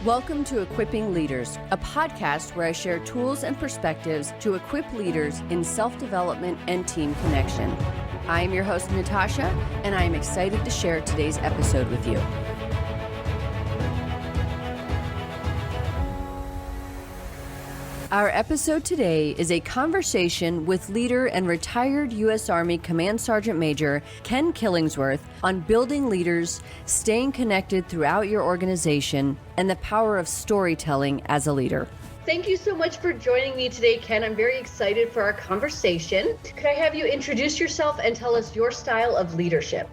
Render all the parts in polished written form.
Welcome to Equipping Leaders, a podcast where I share tools and perspectives to equip leaders in self-development and team connection. I am your host, Natasha, and I am excited to share today's episode with you. Our episode today is a conversation with leader and retired U.S. Army Command Sergeant Major Ken Killingsworth on building leaders, staying connected throughout your organization, and the power of storytelling as a leader. Thank you so much for joining me today, Ken. I'm very excited for our conversation. Could I have you introduce yourself and tell us your style of leadership?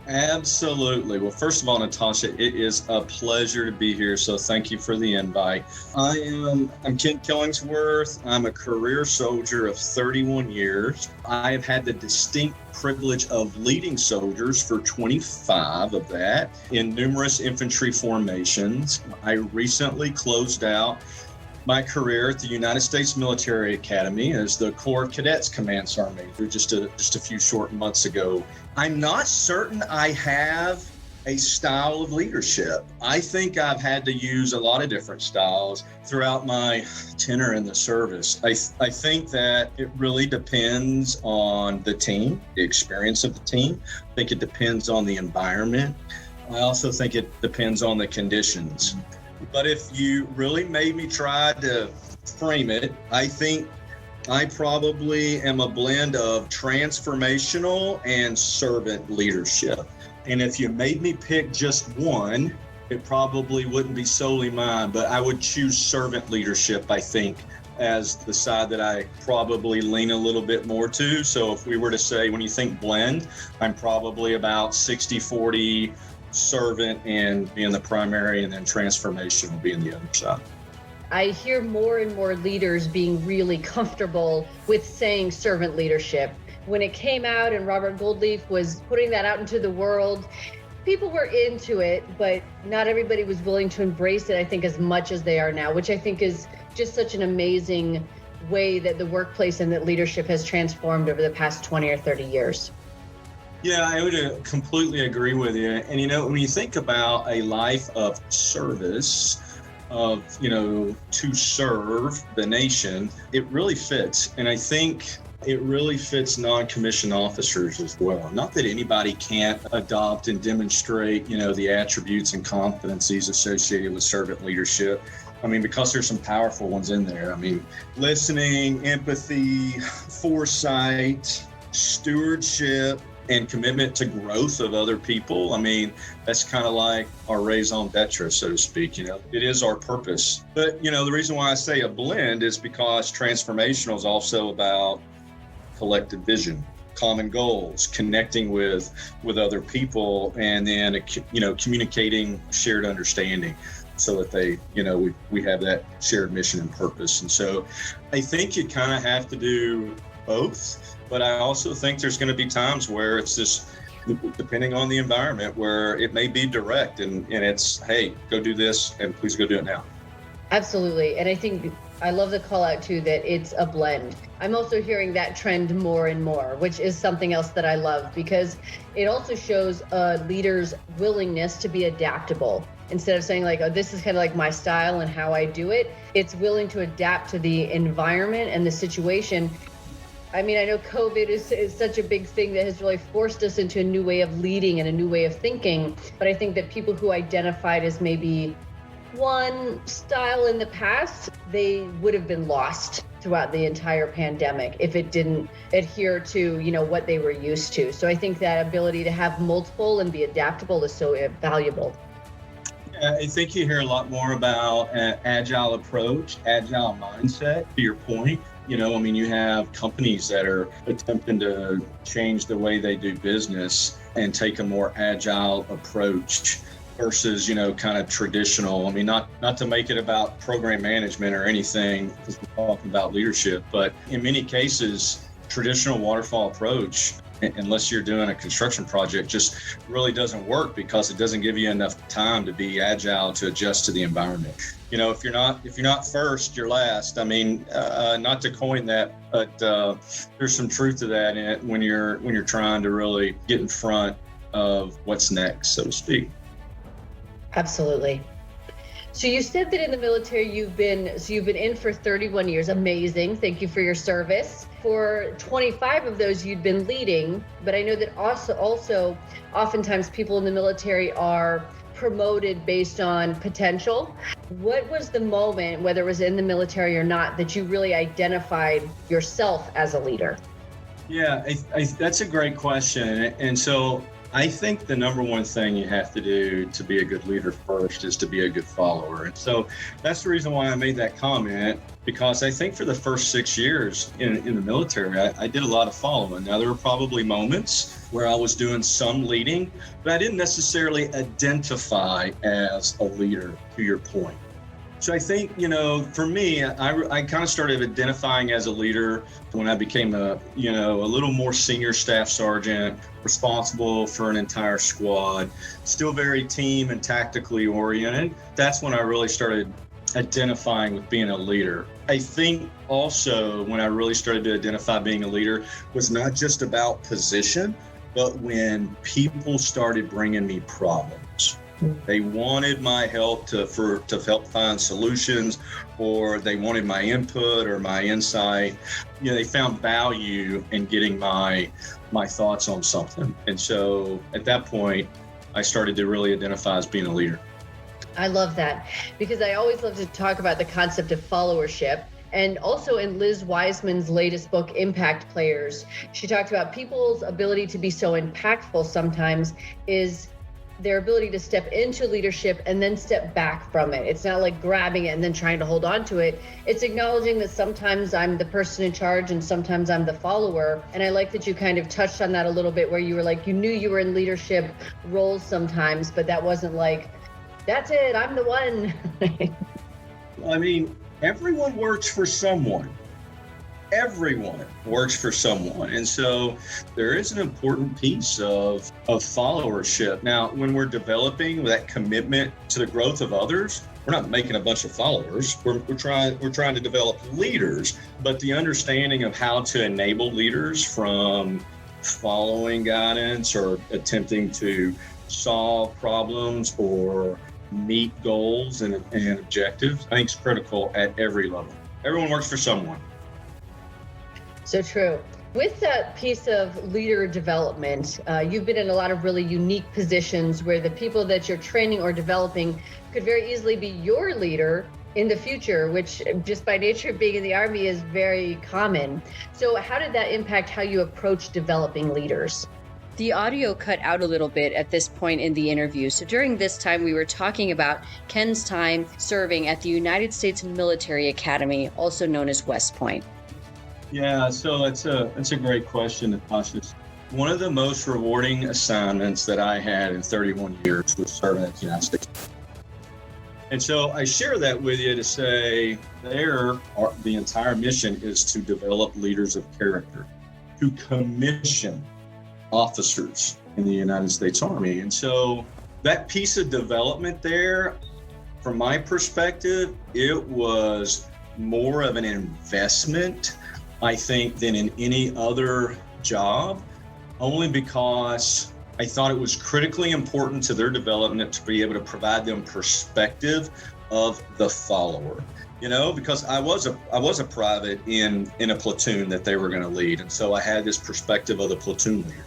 Absolutely. Well, first of all, Natasha, it is a pleasure to be here. So thank you for the invite. I'm Ken Killingsworth. I'm a career soldier of 31 years. I have had the distinct privilege of leading soldiers for 25 of that in numerous infantry formations. I recently closed out my career at the United States Military Academy as the Corps of Cadets Command Sergeant Major just a few short months ago. I'm not certain I have a style of leadership. I think I've had to use a lot of different styles throughout my tenure in the service. I think that it really depends on the team, the experience of the team. I think it depends on the environment. I also think it depends on the conditions. But if you really made me try to frame it, I think I probably am a blend of transformational and servant leadership. And if you made me pick just one, it probably wouldn't be solely mine, but I would choose servant leadership, I think, as the side that I probably lean a little bit more to. So if we were to say, when you think blend, I'm probably about 60-40 servant and being the primary, and then transformational being the other side. I hear more and more leaders being really comfortable with saying servant leadership. When it came out and Robert Goldleaf was putting that out into the world, people were into it, but not everybody was willing to embrace it, I think, as much as they are now, which I think is just such an amazing way that the workplace and that leadership has transformed over the past 20 or 30 years. Yeah, I would completely agree with you. And, when you think about a life of service, to serve the nation, it really fits. And I think it really fits non-commissioned officers as well. Not that anybody can't adopt and demonstrate, the attributes and competencies associated with servant leadership. Because there's some powerful ones in there. Listening, empathy, foresight, stewardship, and commitment to growth of other people. That's kind of like our raison d'etre, so to speak. It is our purpose. But, the reason why I say a blend is because transformational is also about collective vision, common goals, connecting with other people, and then, communicating shared understanding so that they, we have that shared mission and purpose. And so I think you kind of have to do both. But I also think there's going to be times where it's just, depending on the environment, where it may be direct and it's, hey, go do this and please go do it now. Absolutely. And I think I love the call out too, that it's a blend. I'm also hearing that trend more and more, which is something else that I love, because it also shows a leader's willingness to be adaptable. Instead of saying like, oh, this is kind of like my style and how I do it, it's willing to adapt to the environment and the situation. I know COVID is such a big thing that has really forced us into a new way of leading and a new way of thinking. But I think that people who identified as maybe one style in the past, they would have been lost throughout the entire pandemic if it didn't adhere to, what they were used to. So I think that ability to have multiple and be adaptable is so valuable. I think you hear a lot more about an agile approach, agile mindset, to your point. You have companies that are attempting to change the way they do business and take a more agile approach versus, kind of traditional. Not to make it about program management or anything, because we're talking about leadership, but in many cases, traditional waterfall approach, unless you're doing a construction project, just really doesn't work because it doesn't give you enough time to be agile to adjust to the environment. If you're not first, you're last. Not to coin that, but there's some truth to that when you're trying to really get in front of what's next, so to speak. Absolutely. So you said that in the military you've been in for 31 years. Amazing. Thank you for your service. For 25 of those you'd been leading, but I know that also oftentimes people in the military are promoted based on potential. What was the moment, whether it was in the military or not, that you really identified yourself as a leader? Yeah, that's a great question. And so I think the number one thing you have to do to be a good leader first is to be a good follower. And so that's the reason why I made that comment, because I think for the first 6 years in the military, I did a lot of following. Now, there were probably moments where I was doing some leading, but I didn't necessarily identify as a leader, to your point. So I think, for me, I kind of started identifying as a leader when I became a little more senior staff sergeant, responsible for an entire squad, still very team and tactically oriented. That's when I really started identifying with being a leader. I think also when I really started to identify being a leader was not just about position, but when people started bringing me problems. They wanted my help to help find solutions, or they wanted my input or my insight. They found value in getting my thoughts on something. And so at that point, I started to really identify as being a leader. I love that, because I always love to talk about the concept of followership. And also in Liz Wiseman's latest book, Impact Players, she talked about people's ability to be so impactful sometimes is their ability to step into leadership and then step back from it. It's not like grabbing it and then trying to hold on to it. It's acknowledging that sometimes I'm the person in charge and sometimes I'm the follower. And I like that you kind of touched on that a little bit, where you were like, you knew you were in leadership roles sometimes, but that wasn't like, that's it, I'm the one. I mean, everyone works for someone. Everyone works for someone. And so there is an important piece of followership. Now, when we're developing that commitment to the growth of others, we're not making a bunch of followers. We're trying to develop leaders, but the understanding of how to enable leaders from following guidance or attempting to solve problems or meet goals and objectives, I think is critical at every level. Everyone works for someone. So true. With that piece of leader development, you've been in a lot of really unique positions where the people that you're training or developing could very easily be your leader in the future, which just by nature of being in the Army is very common. So how did that impact how you approach developing leaders? The audio cut out a little bit at this point in the interview. So during this time, we were talking about Ken's time serving at the United States Military Academy, also known as West Point. Yeah, so it's a great question, Natasha. One of the most rewarding assignments that I had in 31 years was serving at the United States. And so I share that with you to say the entire mission is to develop leaders of character, to commission officers in the United States Army. And so that piece of development there, from my perspective, it was more of an investment, I think, than in any other job, only because I thought it was critically important to their development to be able to provide them perspective of the follower. Because I was a private in a platoon that they were going to lead. And so I had this perspective of the platoon leader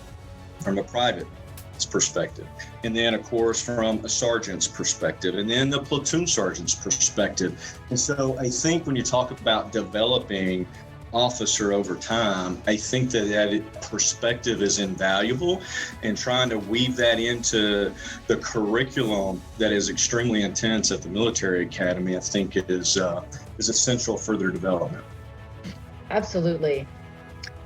from a private's perspective. And then, of course, from a sergeant's perspective, and then the platoon sergeant's perspective. And so I think when you talk about developing officer over time, I think that perspective is invaluable, and trying to weave that into the curriculum that is extremely intense at the military academy, I think is essential for their development. Absolutely.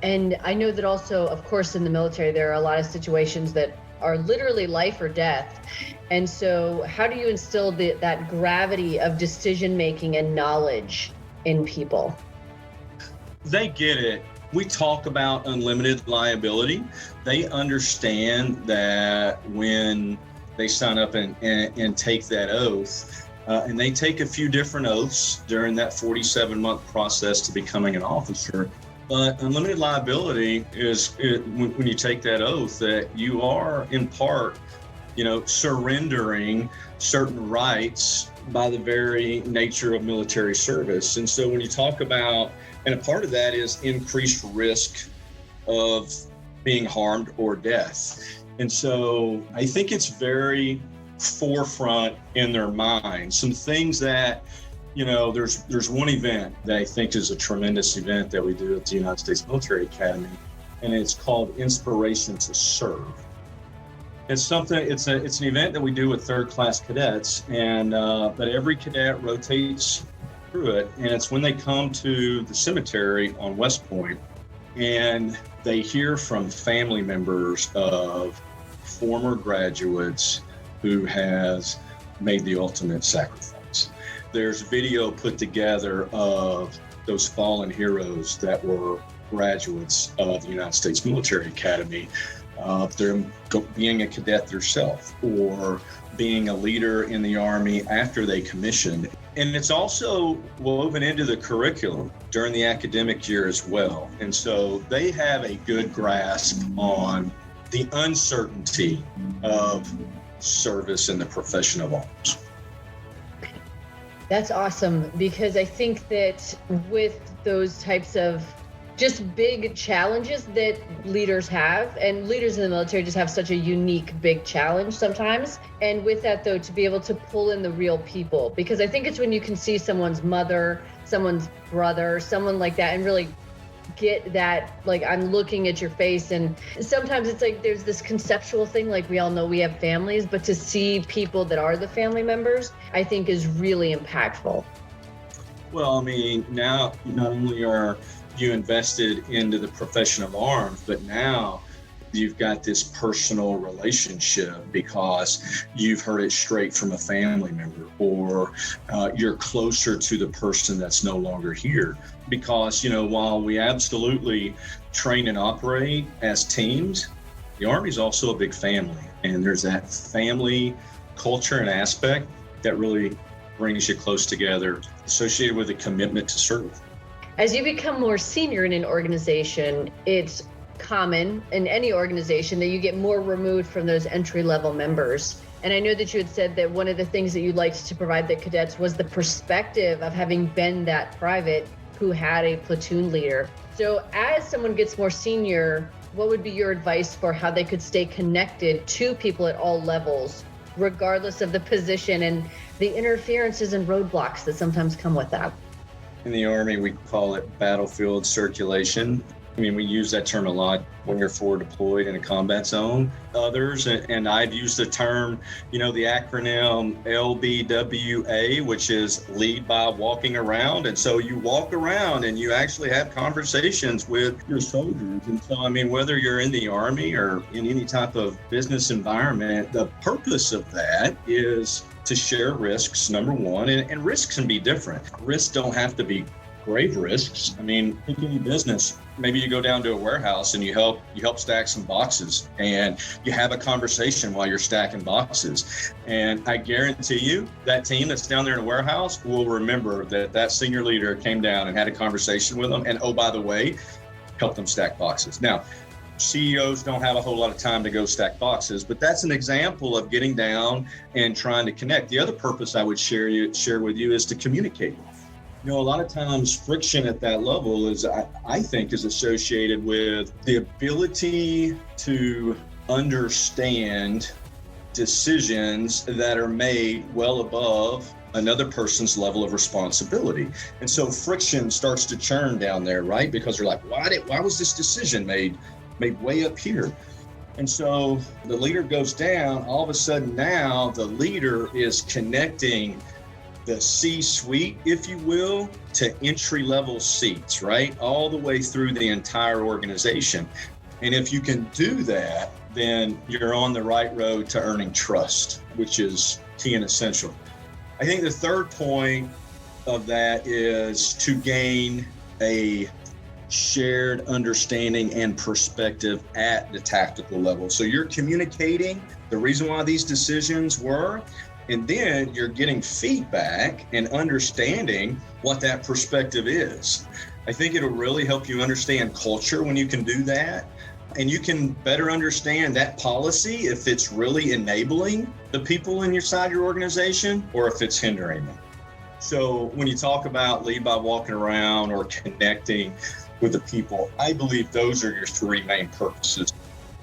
And I know that also, of course, in the military, there are a lot of situations that are literally life or death. And so how do you instill that gravity of decision making and knowledge in people? They get it. We talk about unlimited liability. They understand that when they sign up and take that oath, and they take a few different oaths during that 47-month process to becoming an officer. But unlimited liability is when you take that oath, that you are in part, surrendering certain rights by the very nature of military service. And so when you talk about, and a part of that is increased risk of being harmed or death. And so I think it's very forefront in their mind. Some things that, there's one event that I think is a tremendous event that we do at the United States Military Academy, and it's called Inspiration to Serve. It's an event that we do with third class cadets, and but every cadet rotates through it, and it's when they come to the cemetery on West Point, and they hear from family members of former graduates who has made the ultimate sacrifice. There's video put together of those fallen heroes that were graduates of the United States Military Academy, them being a cadet themselves or being a leader in the Army after they commissioned. And it's also woven into the curriculum during the academic year as well. And so they have a good grasp on the uncertainty of service in the profession of arms. That's awesome, because I think that with those types of just big challenges that leaders have, and leaders in the military just have such a unique big challenge sometimes. And with that though, to be able to pull in the real people, because I think it's when you can see someone's mother, someone's brother, someone like that, and really get that, like, I'm looking at your face. And sometimes it's like there's this conceptual thing, like we all know we have families, but to see people that are the family members, I think is really impactful. Well, I mean, now not only are you invested into the profession of arms, but now you've got this personal relationship because you've heard it straight from a family member, or you're closer to the person that's no longer here. Because, while we absolutely train and operate as teams, the Army is also a big family. And there's that family culture and aspect that really brings you close together, associated with a commitment to serve. As you become more senior in an organization, it's common in any organization that you get more removed from those entry-level members. And I know that you had said that one of the things that you liked to provide the cadets was the perspective of having been that private who had a platoon leader. So as someone gets more senior, what would be your advice for how they could stay connected to people at all levels, regardless of the position and the interferences and roadblocks that sometimes come with that? In the Army, we call it battlefield circulation. I mean, we use that term a lot when you're forward deployed in a combat zone. Others, and I've used the term, the acronym LBWA, which is lead by walking around. And so you walk around and you actually have conversations with your soldiers. And so, I mean, whether you're in the Army or in any type of business environment, the purpose of that is to share risks, number one, and risks can be different. Risks don't have to be grave risks. I mean, pick any business. Maybe you go down to a warehouse and you help stack some boxes, and you have a conversation while you're stacking boxes. And I guarantee you that team that's down there in a warehouse will remember that senior leader came down and had a conversation with them. And oh, by the way, helped them stack boxes. Now, CEOs don't have a whole lot of time to go stack boxes, but that's an example of getting down and trying to connect. The other purpose I would share with you is to communicate. A lot of times friction at that level is, I think, is associated with the ability to understand decisions that are made well above another person's level of responsibility. And so friction starts to churn down there, right? Because they're like, why was this decision made way up here? And so the leader goes down, all of a sudden now the leader is connecting the C-suite, if you will, to entry-level seats, right? All the way through the entire organization. And if you can do that, then you're on the right road to earning trust, which is key and essential. I think the third point of that is to gain a shared understanding and perspective at the tactical level. So you're communicating the reason why these decisions were, and then you're getting feedback and understanding what that perspective is. I think it'll really help you understand culture when you can do that. And you can better understand that policy if it's really enabling the people inside your organization or if it's hindering them. So when you talk about lead by walking around or connecting with the people, I believe those are your three main purposes.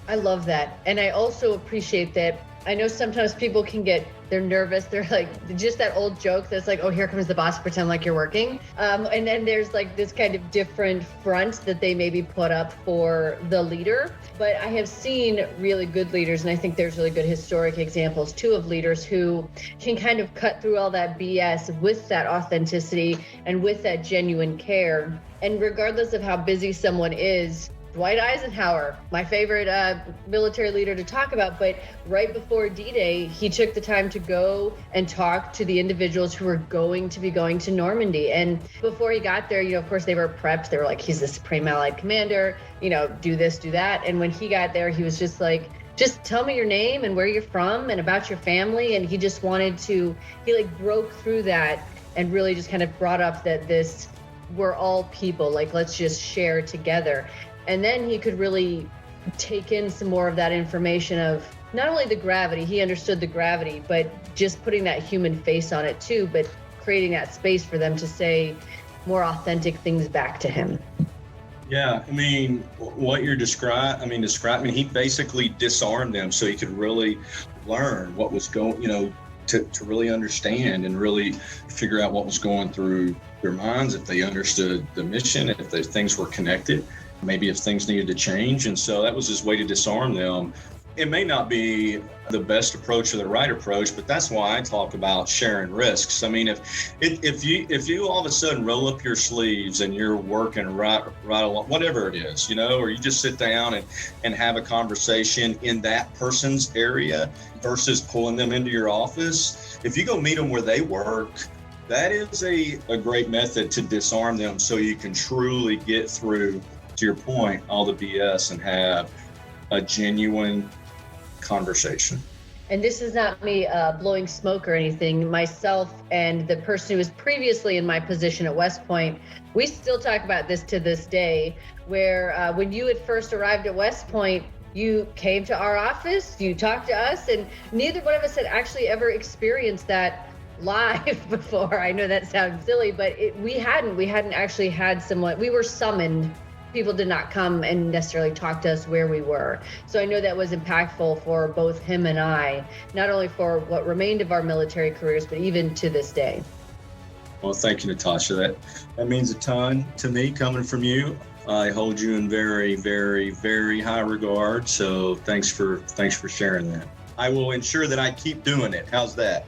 I love that. And I also appreciate that. I know sometimes people they're nervous. They're like, just that old joke that's like, oh, here comes the boss, pretend like you're working. And then there's like this kind of different front that they maybe put up for the leader. But I have seen really good leaders, and I think there's really good historic examples too of leaders who can kind of cut through all that BS with that authenticity and with that genuine care. And regardless of how busy someone is, Dwight Eisenhower, my favorite military leader to talk about, but right before D-Day, he took the time to go and talk to the individuals who were going to be going to Normandy. And before he got there, of course, they were prepped. They were like, he's the Supreme Allied Commander, do this, do that. And when he got there, he was just like, just tell me your name and where you're from and about your family. And he just he broke through that and really just kind of brought up that we're all people, like, let's just share together. And then he could really take in some more of that information of not only the gravity, he understood the gravity, but just putting that human face on it too, but creating that space for them to say more authentic things back to him. Yeah, I mean, what you're describing, he basically disarmed them so he could really learn what was going, to really understand and really figure out what was going through their minds, if they understood the mission, if the things were connected. Maybe if things needed to change. And so that was his way to disarm them. It may not be the best approach or the right approach, but that's why I talk about sharing risks. I mean, if you all of a sudden roll up your sleeves and you're working right along, whatever it is, or you just sit down and have a conversation in that person's area versus pulling them into your office, if you go meet them where they work, that is a great method to disarm them so you can truly get through, to your point, all the BS and have a genuine conversation. And this is not me blowing smoke or anything. Myself and the person who was previously in my position at West Point, we still talk about this to this day, where when you had first arrived at West Point, you came to our office, you talked to us, and neither one of us had actually ever experienced that live before. I know that sounds silly, but we hadn't actually had someone, we were summoned. People did not come and necessarily talk to us where we were. So I know that was impactful for both him and I, not only for what remained of our military careers, but even to this day. Well, thank you, Natasha. That means a ton to me coming from you. I hold you in very, very, very high regard. So thanks for sharing that. I will ensure that I keep doing it. How's that?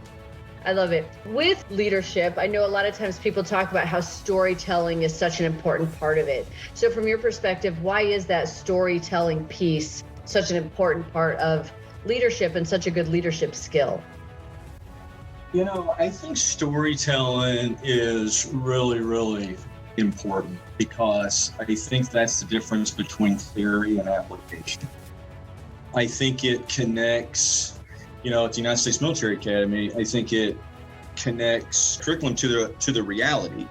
I love it. With leadership, I know a lot of times people talk about how storytelling is such an important part of it. So from your perspective, why is that storytelling piece such an important part of leadership and such a good leadership skill? I think storytelling is really, really important because I think that's the difference between theory and application. I think it connects, at the United States Military Academy, I think it connects curriculum to the reality.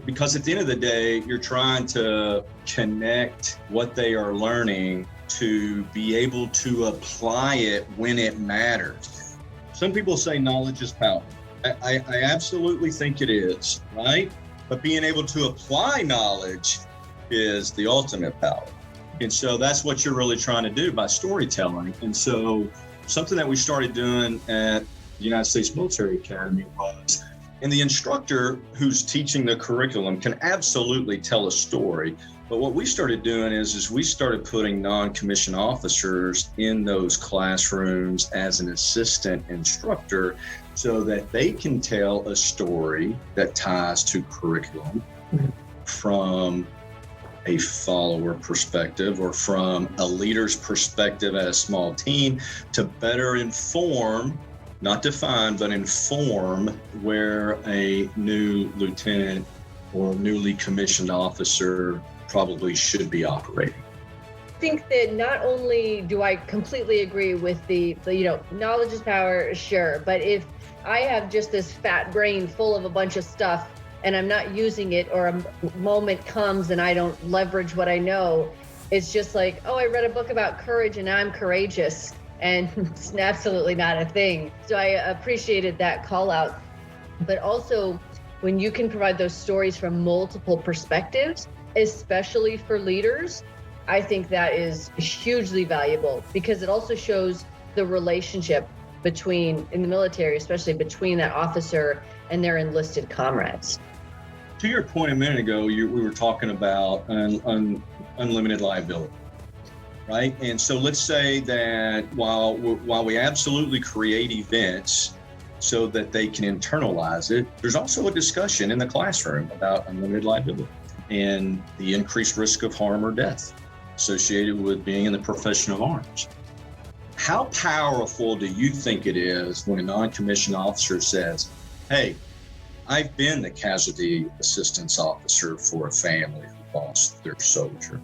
Because at the end of the day, you're trying to connect what they are learning to be able to apply it when it matters. Some people say knowledge is power. I absolutely think it is, right? But being able to apply knowledge is the ultimate power. And so that's what you're really trying to do by storytelling. And so something that we started doing at the United States Military Academy was, and the instructor who's teaching the curriculum can absolutely tell a story. But what we started doing is we started putting non-commissioned officers in those classrooms as an assistant instructor so that they can tell a story that ties to curriculum from a follower perspective or from a leader's perspective at a small team to better inform, not define, but inform where a new lieutenant or newly commissioned officer probably should be operating. I think that not only do I completely agree with the knowledge is power, sure, but if I have just this fat brain full of a bunch of stuff and I'm not using it, or a moment comes and I don't leverage what I know, it's just like, oh, I read a book about courage and now I'm courageous. And it's absolutely not a thing. So I appreciated that call out. But also, when you can provide those stories from multiple perspectives, especially for leaders, I think that is hugely valuable, because it also shows the relationship between, in the military, especially between that officer and their enlisted comrades. To your point a minute ago, we were talking about unlimited liability, right? And so let's say that while we absolutely create events so that they can internalize it, there's also a discussion in the classroom about unlimited liability and the increased risk of harm or death associated with being in the profession of arms. How powerful do you think it is when a non-commissioned officer says, hey, I've been the casualty assistance officer for a family who lost their soldier,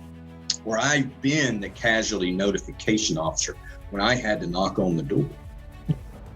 or I've been the casualty notification officer when I had to knock on the door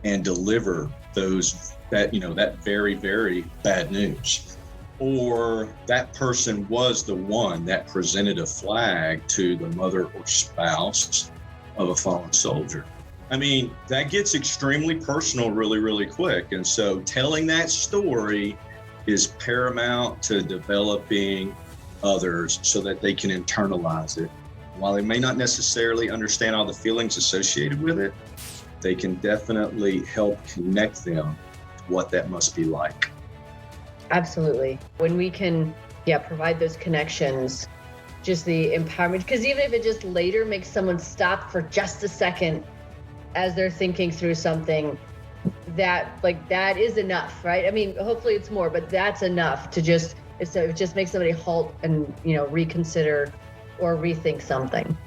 and deliver that very, very bad news. Or that person was the one that presented a flag to the mother or spouse of a fallen soldier. I mean, that gets extremely personal really, really quick. And so telling that story is paramount to developing others so that they can internalize it. While they may not necessarily understand all the feelings associated with it, they can definitely help connect them to what that must be like. Absolutely. When we can, provide those connections, just the empowerment, because even if it just later makes someone stop for just a second as they're thinking through something, that is enough, right? I mean, hopefully it's more, but that's enough to just make somebody halt and, reconsider or rethink something.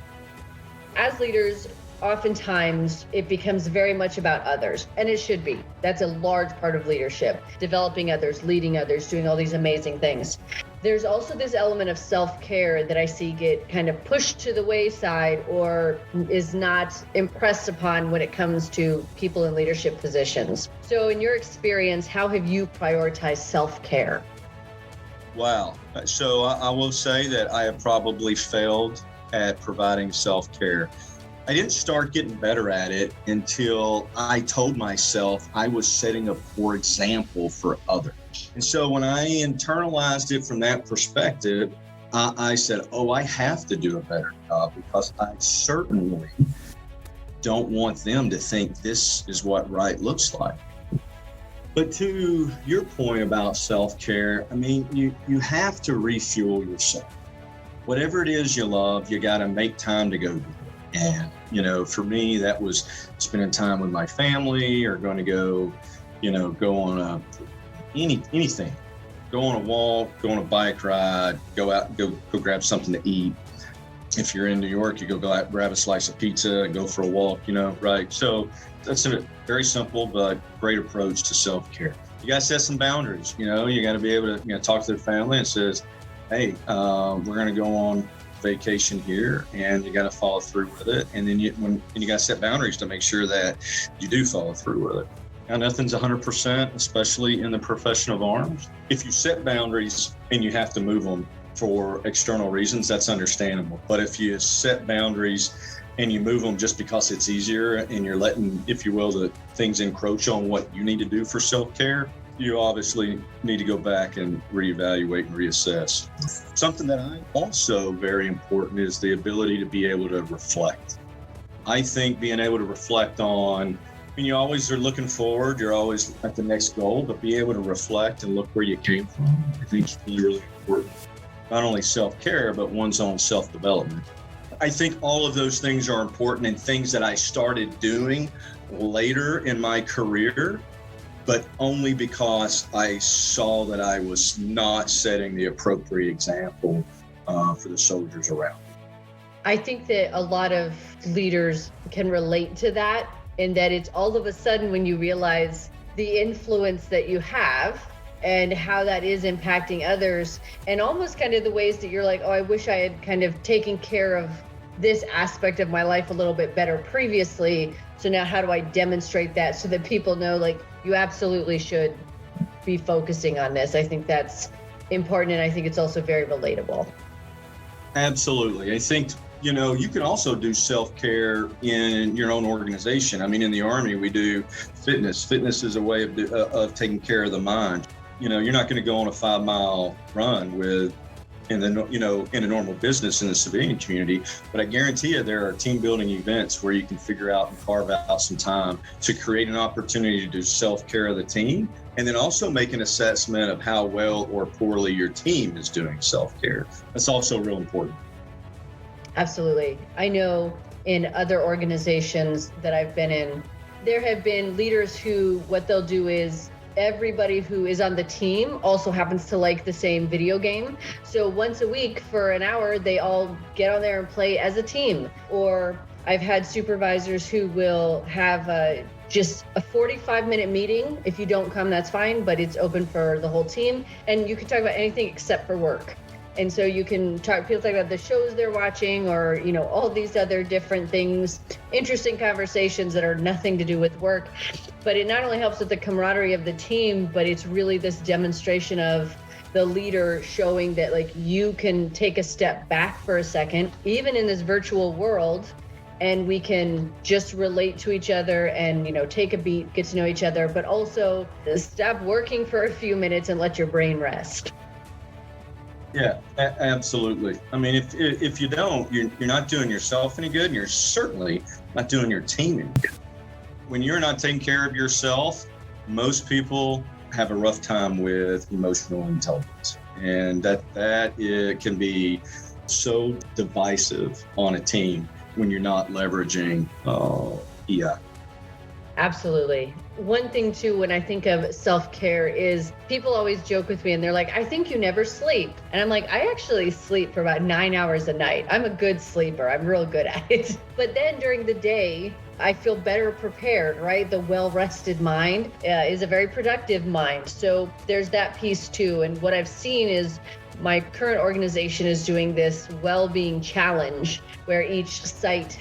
As leaders, oftentimes it becomes very much about others, and it should be. That's a large part of leadership, developing others, leading others, doing all these amazing things. There's also this element of self-care that I see get kind of pushed to the wayside or is not impressed upon when it comes to people in leadership positions. So in your experience, how have you prioritized self-care? Wow. So I will say that I have probably failed at providing self-care. I didn't start getting better at it until I told myself I was setting a poor example for others. And so when I internalized it from that perspective, I said, I have to do a better job, because I certainly don't want them to think this is what right looks like. But to your point about self-care, I mean, you have to refuel yourself. Whatever it is you love, you got to make time to go do it. And, for me, that was spending time with my family, or going to go on anything, go on a walk, go on a bike ride, go out, go grab something to eat. If you're in New York, you go out, grab a slice of pizza and go for a walk, right? So that's a very simple but great approach to self-care. You got to set some boundaries, you got to be able to talk to the family and says, hey, we're going to go on vacation here, and you got to follow through with it. And then you got to set boundaries to make sure that you do follow through with it. Now, nothing's 100%, especially in the profession of arms. If you set boundaries and you have to move them for external reasons, that's understandable. But if you set boundaries and you move them just because it's easier, and you're letting, if you will, the things encroach on what you need to do for self-care, you obviously need to go back and reevaluate and reassess. Something that I also very important is the ability to be able to reflect. I think being able to reflect on, you always are looking forward, you're always at the next goal, but be able to reflect and look where you came from, I think is really, really important. Not only self-care, but one's own self-development. I think all of those things are important, and things that I started doing later in my career, but only because I saw that I was not setting the appropriate example for the soldiers around me. I think that a lot of leaders can relate to that, in that it's all of a sudden when you realize the influence that you have and how that is impacting others, and almost kind of the ways that you're like, I wish I had kind of taken care of this aspect of my life a little bit better previously. So now how do I demonstrate that so that people know, you absolutely should be focusing on this? I think that's important, and I think it's also very relatable. Absolutely. I think You can also do self-care in your own organization. I mean, in the Army, we do fitness. Fitness is a way of taking care of the mind. You're not going to go on a 5-mile run in a normal business in the civilian community, but I guarantee you there are team building events where you can figure out and carve out some time to create an opportunity to do self-care of the team, and then also make an assessment of how well or poorly your team is doing self-care. That's also real important. Absolutely. I know in other organizations that I've been in, there have been leaders who, what they'll do is everybody who is on the team also happens to like the same video game. So once a week for an hour, they all get on there and play as a team. Or I've had supervisors who will have just a 45-minute meeting. If you don't come, that's fine, but it's open for the whole team. And you can talk about anything except for work. And so you can people talk about the shows they're watching or, all these other different things, interesting conversations that are nothing to do with work. But it not only helps with the camaraderie of the team, but it's really this demonstration of the leader showing that you can take a step back for a second, even in this virtual world, and we can just relate to each other and, take a beat, get to know each other, but also stop working for a few minutes and let your brain rest. Yeah, absolutely. I mean, if you don't, you're not doing yourself any good, and you're certainly not doing your team any good. When you're not taking care of yourself, most people have a rough time with emotional intelligence, and that it can be so divisive on a team when you're not leveraging EI. Absolutely. One thing too, when I think of self-care is people always joke with me and they're like, I think you never sleep. And I'm like, I actually sleep for about 9 hours a night. I'm a good sleeper. I'm real good at it. But then during the day, I feel better prepared, right? The well-rested mind is a very productive mind. So there's that piece too. And what I've seen is my current organization is doing this well-being challenge where each site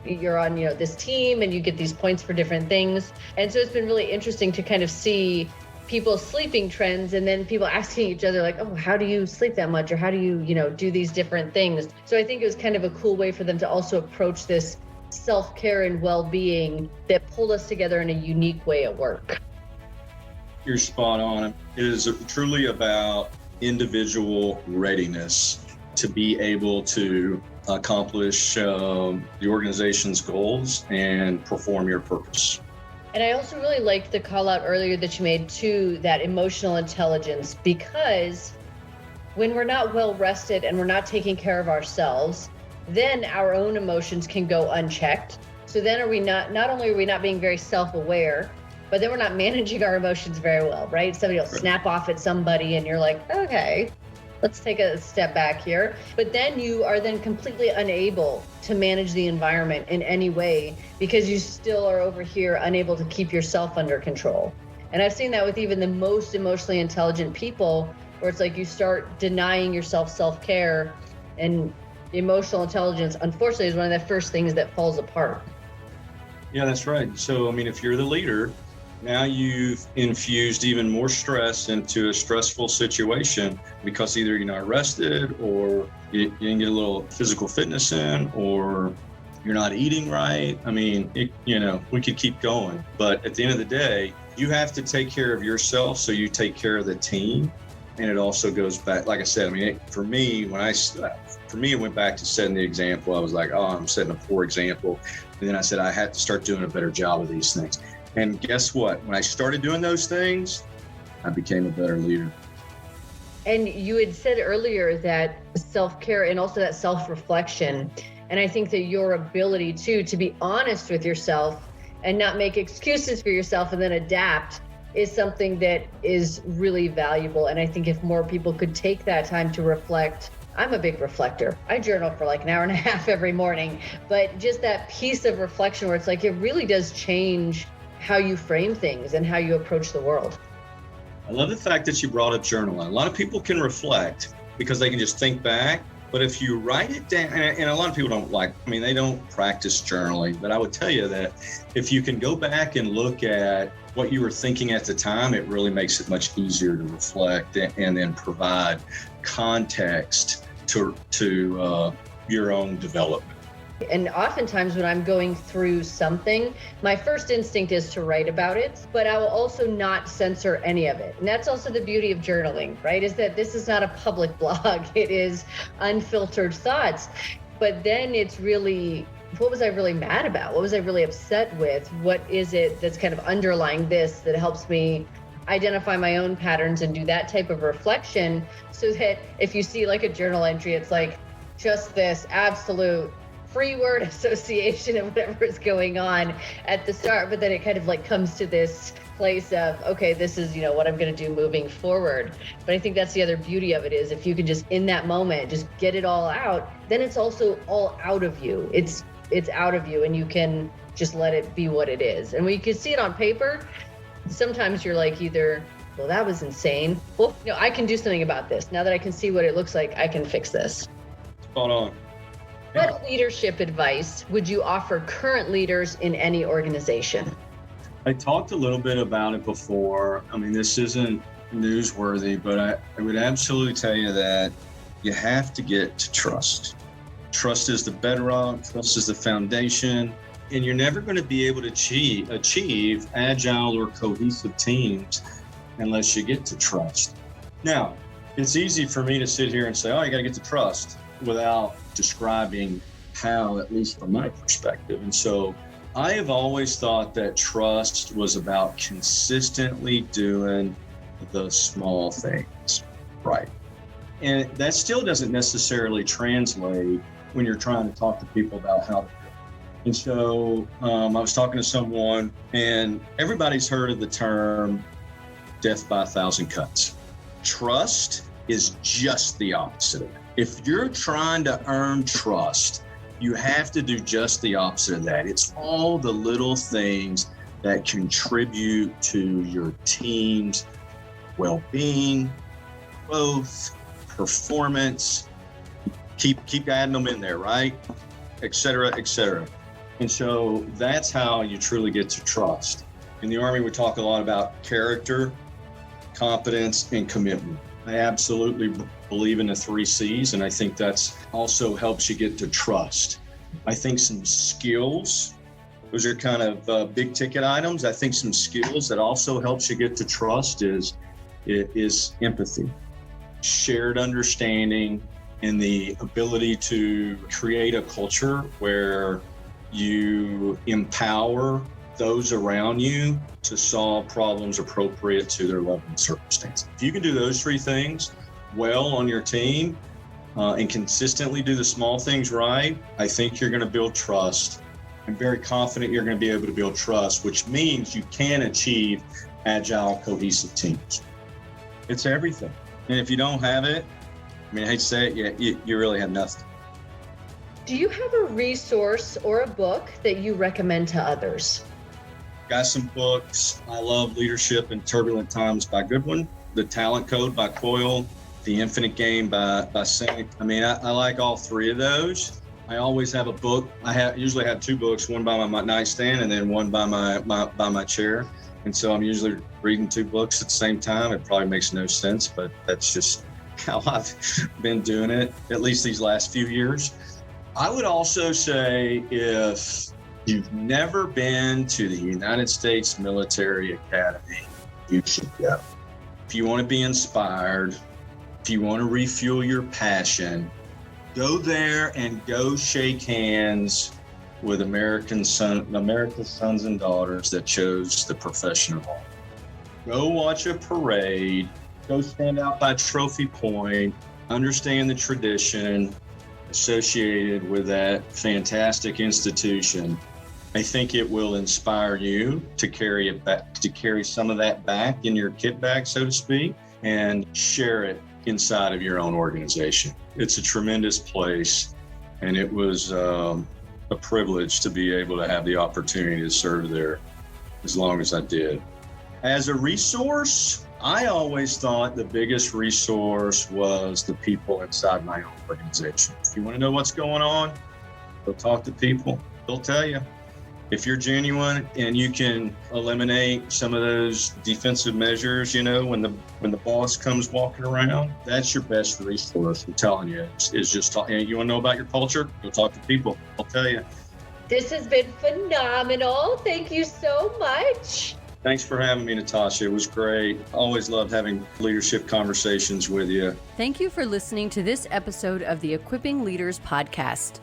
you're on, this team and you get these points for different things. And so it's been really interesting to kind of see people's sleeping trends and then people asking each other like, oh, how do you sleep that much? Or how do you, do these different things? So I think it was kind of a cool way for them to also approach this self-care and well-being that pulled us together in a unique way at work. You're spot on. It is truly about individual readiness to be able to accomplish the organization's goals and perform your purpose. And I also really liked the call out earlier that you made to that emotional intelligence, because when we're not well rested and we're not taking care of ourselves, then our own emotions can go unchecked. So then not only are we not being very self-aware, but then we're not managing our emotions very well, right? Somebody will snap off at somebody and you're like, okay, let's take a step back here. But then you are then completely unable to manage the environment in any way because you still are over here unable to keep yourself under control. And I've seen that with even the most emotionally intelligent people, where it's like you start denying yourself self-care, and emotional intelligence, unfortunately, is one of the first things that falls apart. Yeah, that's right. So, I mean, if you're the leader, now you've infused even more stress into a stressful situation because either you're not rested or you didn't get a little physical fitness in, or you're not eating right. I mean, we could keep going. But at the end of the day, you have to take care of yourself so you take care of the team. And it also goes back, like I said, I mean, for me, it went back to setting the example. I was like, oh, I'm setting a poor example. And then I said, I had to start doing a better job of these things. And guess what? When I started doing those things, I became a better leader. And you had said earlier that self-care and also that self-reflection. And I think that your ability to be honest with yourself and not make excuses for yourself and then adapt is something that is really valuable. And I think if more people could take that time to reflect, I'm a big reflector. I journal for like an hour and a half every morning, but just that piece of reflection where it's like, it really does change how you frame things and how you approach the world. I love the fact that you brought up journaling. A lot of people can reflect because they can just think back, but if you write it down, and a lot of people they don't practice journaling, but I would tell you that if you can go back and look at what you were thinking at the time, it really makes it much easier to reflect and then provide context to your own development. And oftentimes when I'm going through something, my first instinct is to write about it, but I will also not censor any of it. And that's also the beauty of journaling, right? Is that this is not a public blog. It is unfiltered thoughts. But then it's really, what was I really mad about? What was I really upset with? What is it that's kind of underlying this that helps me identify my own patterns and do that type of reflection, so that if you see like a journal entry, it's like just this absolute free word association of whatever is going on at the start, but then it kind of like comes to this place of, okay, this is, what I'm going to do moving forward. But I think that's the other beauty of it, is if you can just in that moment just get it all out, then it's also all out of you. It's out of you, and you can just let it be what it is. And when you can see it on paper, sometimes you're like either, well, that was insane. Well, I can do something about this. Now that I can see what it looks like, I can fix this. Spot on. What leadership advice would you offer current leaders in any organization? I talked a little bit about it before. I mean, this isn't newsworthy, but I would absolutely tell you that you have to get to trust. Trust is the bedrock, trust is the foundation, and you're never going to be able to achieve agile or cohesive teams unless you get to trust. Now, it's easy for me to sit here and say, oh, you got to get to trust, without describing how, at least from my perspective. And so I have always thought that trust was about consistently doing the small things right. And that still doesn't necessarily translate when you're trying to talk to people about how to do it. And so I was talking to someone, and everybody's heard of the term death by 1,000 cuts. Trust is just the opposite of it. If you're trying to earn trust, you have to do just the opposite of that. It's all the little things that contribute to your team's well-being, growth, performance. Keep adding them in there, right? Et cetera, et cetera. And so that's how you truly get to trust. In the Army, we talk a lot about character, competence, and commitment. I absolutely believe in the 3 C's, and I think that's also helps you get to trust. I think some skills, those are kind of big ticket items. I think some skills that also helps you get to trust is empathy, shared understanding, and the ability to create a culture where you empower those around you to solve problems appropriate to their level of circumstance. If you can do those 3 things well on your team and consistently do the small things right, I think you're going to build trust. I'm very confident you're going to be able to build trust, which means you can achieve agile, cohesive teams. It's everything. And if you don't have it, I hate to say it, you really have nothing. Do you have a resource or a book that you recommend to others? Got some books. I love Leadership in Turbulent Times by Goodwin, The Talent Code by Coyle, The Infinite Game by Sink. I like all 3 of those. I always have a book. I usually have 2 books, one by my nightstand and then one by my chair. And so I'm usually reading 2 books at the same time. It probably makes no sense, but that's just how I've been doing it, at least these last few years. I would also say, if you've never been to the United States Military Academy, you should go. If you want to be inspired, if you want to refuel your passion, go there and go shake hands with America's sons and daughters that chose the profession of army. Go watch a parade, go stand out by Trophy Point, understand the tradition associated with that fantastic institution. I think it will inspire you to carry it back, to carry some of that back in your kit bag, so to speak, and share it inside of your own organization. It's a tremendous place, and it was a privilege to be able to have the opportunity to serve there as long as I did. As a resource, I always thought the biggest resource was the people inside my own organization. If you want to know what's going on, go talk to people. They'll tell you. if you're genuine and you can eliminate some of those defensive measures, when the boss comes walking around, that's your best resource. I'm telling you, is just talk. You want to know about your culture? Go talk to people. I'll tell you. This has been phenomenal. Thank you so much. Thanks for having me, Natasha. It was great. Always loved having leadership conversations with you. Thank you for listening to this episode of the Equipping Leaders podcast.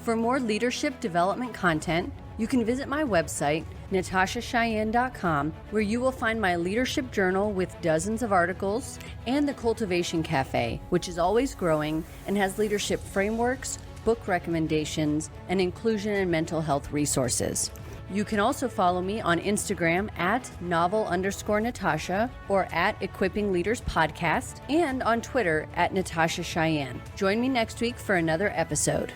For more leadership development content, you can visit my website, natashacheyenne.com, where you will find my leadership journal with dozens of articles, and the Cultivation Cafe, which is always growing and has leadership frameworks, book recommendations, and inclusion and mental health resources. You can also follow me on Instagram at novel_Natasha or at Equipping Leaders Podcast, and on Twitter at Natasha Cheyenne. Join me next week for another episode.